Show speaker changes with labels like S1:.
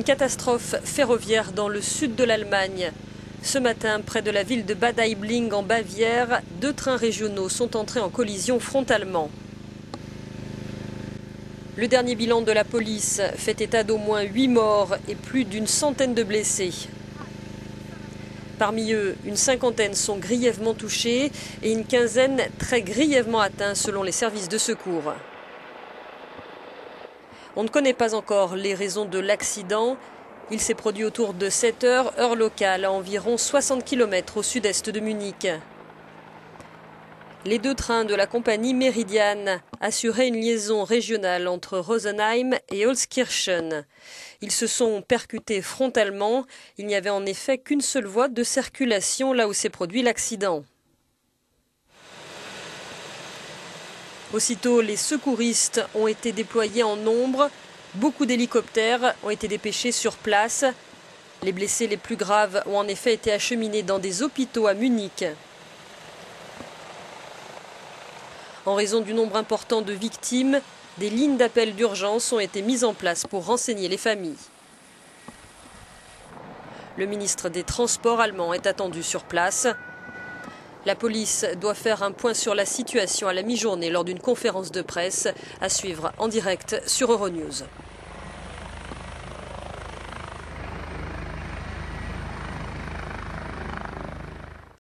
S1: Une catastrophe ferroviaire dans le sud de l'Allemagne. Ce matin, près de la ville de Bad Aibling en Bavière, 2 trains régionaux sont entrés en collision frontalement. Le dernier bilan de la police fait état d'au moins 8 morts et plus d'une centaine de blessés. Parmi eux, une cinquantaine sont grièvement touchés et une quinzaine très grièvement atteints selon les services de secours. On ne connaît pas encore les raisons de l'accident. Il s'est produit autour de 7 heures, heure locale, à environ 60 km au sud-est de Munich. Les 2 trains de la compagnie Meridian assuraient une liaison régionale entre Rosenheim et Holzkirchen. Ils se sont percutés frontalement. Il n'y avait en effet qu'une seule voie de circulation là où s'est produit l'accident. Aussitôt, les secouristes ont été déployés en nombre. Beaucoup d'hélicoptères ont été dépêchés sur place. Les blessés les plus graves ont en effet été acheminés dans des hôpitaux à Munich. En raison du nombre important de victimes, des lignes d'appel d'urgence ont été mises en place pour renseigner les familles. Le ministre des Transports allemand est attendu sur place. La police doit faire un point sur la situation à la mi-journée lors d'une conférence de presse à suivre en direct sur Euronews.